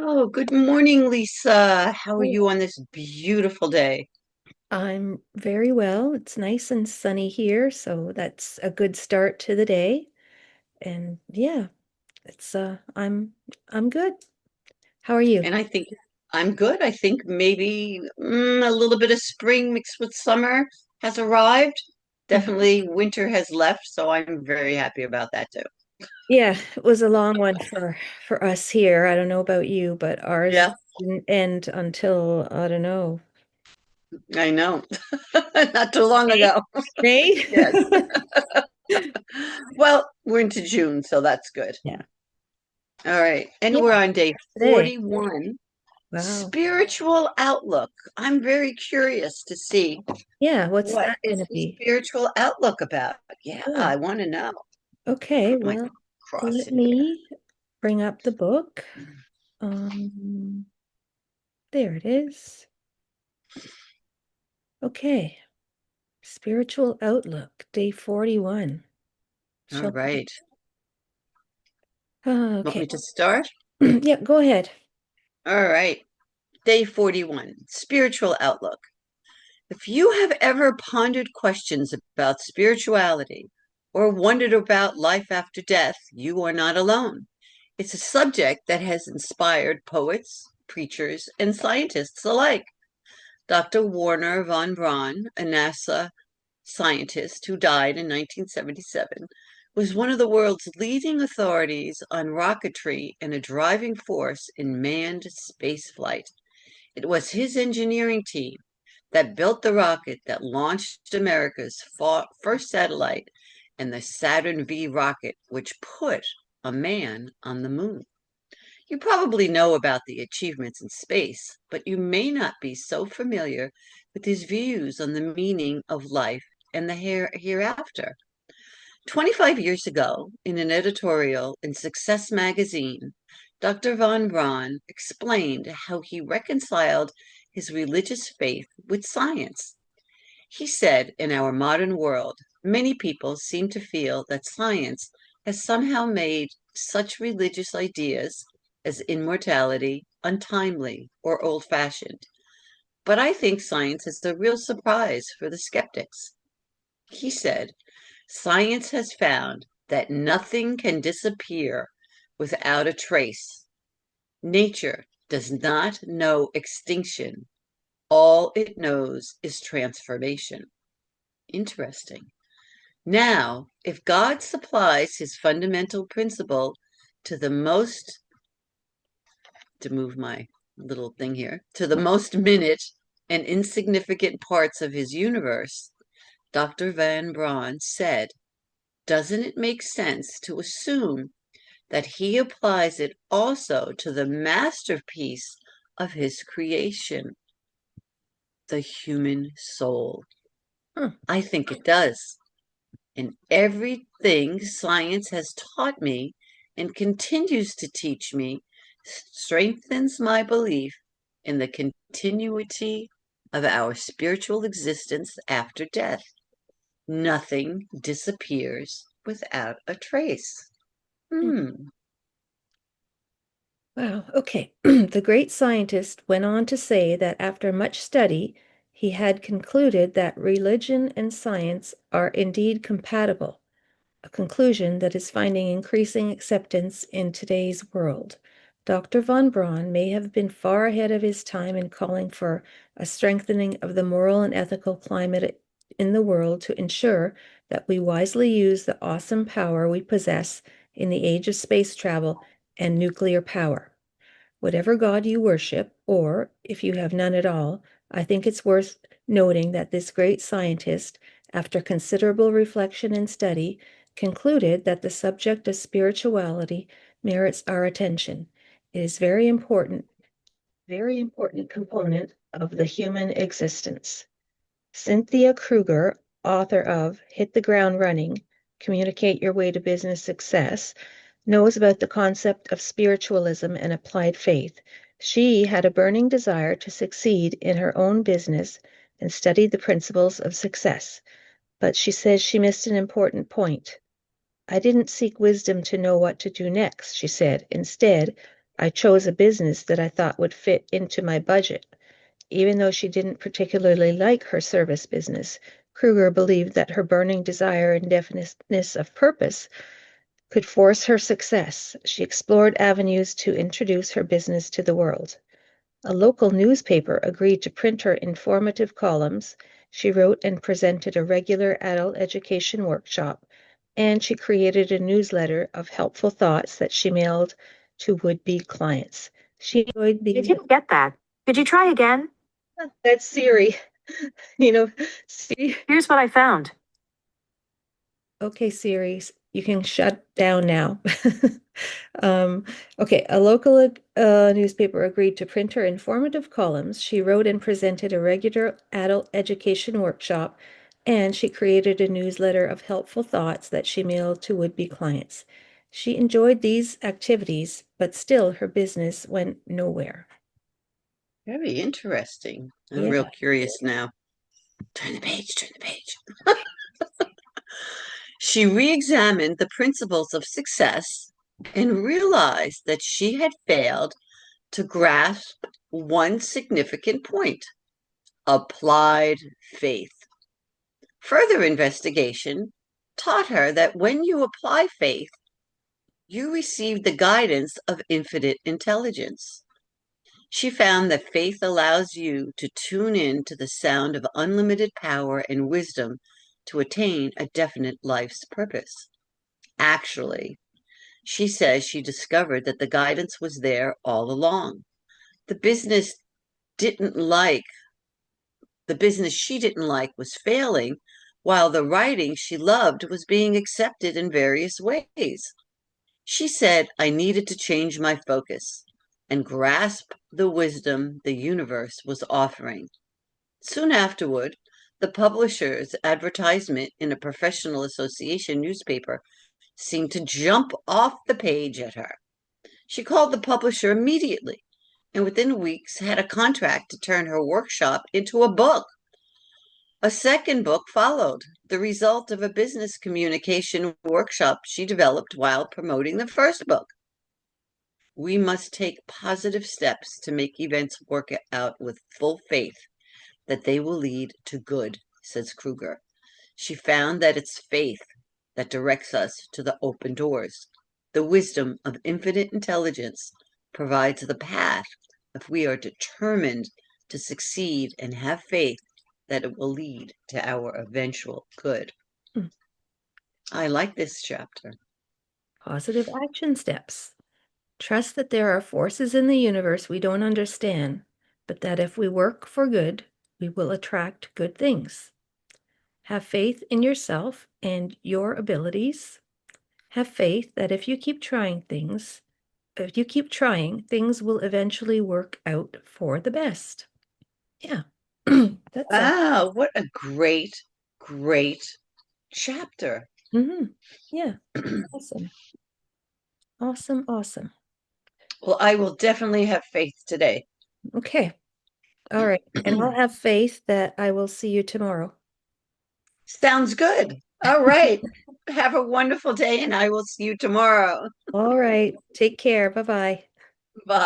Oh, good morning, Lisa. How are Oh, you on this beautiful day? I'm very well. It's nice and sunny here, so that's a good start to the day. And yeah, it's I'm good. How are you? And I think I'm good. I think maybe a little bit of spring mixed with summer has arrived. Mhm. Definitely winter has left, so I'm very happy about that too. Yeah, it was a long one for us here. I don't know about you, but ours Yeah, didn't end until I don't know. I know. Not too long May? ago. May? Yes. Well, we're into June, so that's good. Yeah. All right. And we're Yeah, on day today. 41. Wow. Spiritual outlook. I'm very curious to see Yeah, what's what that is gonna the be? spiritual outlook about. Yeah, Oh, I want to know. okay. My Well, cross let it here. me bring up the book. Um, there it is. Okay. Spiritual Outlook, day 41. All Shall we? right. Want Okay. me to start? Yeah, go ahead. All right. Day 41, spiritual outlook. If you have ever pondered questions about spirituality or wondered about life after death, you are not alone. It's a subject that has inspired poets, preachers, and scientists alike. Dr. Warner von Braun, a NASA scientist who died in 1977, was one of the world's leading authorities on rocketry and a driving force in manned spaceflight. It was his engineering team that built the rocket that launched America's first satellite and the Saturn V rocket, which put a man on the moon. You probably know about the achievements in space, but you may not be so familiar with his views on the meaning of life and the hereafter. 25 years ago, in an editorial in Success magazine, Dr. von Braun explained how he reconciled his religious faith with science. He said, in our modern world, many people seem to feel that science has somehow made such religious ideas as immortality untimely or old fashioned. But I think science is a real surprise for the skeptics. He said, science has found that nothing can disappear without a trace. Nature does not know extinction. All it knows is transformation. Interesting. Now, if God supplies his fundamental principle to the most, to move my little thing here, to the most minute and insignificant parts of his universe, Dr. Van Braun said, doesn't it make sense to assume that he applies it also to the masterpiece of his creation, the human soul? Huh. I think it does. And everything science has taught me and continues to teach me strengthens my belief in the continuity of our spiritual existence after death. Nothing disappears without a trace. Hmm. Hmm. Wow. Okay. The great scientist went on to say that after much study, he had concluded that religion and science are indeed compatible, a conclusion that is finding increasing acceptance in today's world. Dr. von Braun may have been far ahead of his time in calling for a strengthening of the moral and ethical climate in the world to ensure that we wisely use the awesome power we possess in the age of space travel and nuclear power. Whatever God you worship, or if you have none at all, I think it's worth noting that this great scientist, after considerable reflection and study, concluded that the subject of spirituality merits our attention. It is very important component of the human existence. Cynthia Kruger, author of Hit the Ground Running, Communicate Your Way to Business Success, knows about the concept of spiritualism and applied faith. She had a burning desire to succeed in her own business and studied the principles of success. But she says she missed an important point. I didn't seek wisdom to know what to do next, she said. Instead, I chose a business that I thought would fit into my budget. Even though she didn't particularly like her service business, Kruger believed that her burning desire and definiteness of purpose could force her success. She explored avenues to introduce her business to the world. A local newspaper agreed to print her informative columns. She wrote and presented a regular adult education workshop, and she created a newsletter of helpful thoughts that she mailed to would-be clients. She enjoyed I these. didn't get that. Could you try again? That's Siri. You know, Siri. Here's what I found. Okay, Siri, you can shut down now. Um, okay, a local newspaper agreed to print her informative columns. She wrote and presented a regular adult education workshop, and she created a newsletter of helpful thoughts that she mailed to would-be clients. She enjoyed these activities, but still her business went nowhere. Very interesting. I'm Yeah. real curious now. Turn the page, turn the page. She re-examined the principles of success and realized that she had failed to grasp one significant point: applied faith. Further investigation taught her that when you apply faith, you receive the guidance of infinite intelligence. She found that faith allows you to tune in to the sound of unlimited power and wisdom to attain a definite life's purpose. Actually, she says she discovered that the guidance was there all along. The business didn't like, the business she didn't like was failing, while the writing she loved was being accepted in various ways. She said I needed to change my focus and grasp the wisdom the universe was offering. Soon afterward, the publisher's advertisement in a professional association newspaper seemed to jump off the page at her. She called the publisher immediately and within weeks had a contract to turn her workshop into a book. A second book followed, the result of a business communication workshop she developed while promoting the first book. We must take positive steps to make events work out with full faith that they will lead to good, says Kruger. She found that it's faith that directs us to the open doors. The wisdom of infinite intelligence provides the path if we are determined to succeed and have faith that it will lead to our eventual good. Hmm. I like this chapter. Positive action steps. Trust that there are forces in the universe we don't understand, but that if we work for good, we will attract good things. Have faith in yourself and your abilities. Have faith that if you keep trying, things will eventually work out for the best. Yeah. That's all. Wow, what a great, great chapter. Yeah. Awesome. Awesome. Awesome. Well, I will definitely have faith today. Okay. All right. And I'll have faith that I will see you tomorrow. Sounds good. All right. Have a wonderful day, and I will see you tomorrow. All right. Take care. Bye-bye. Bye.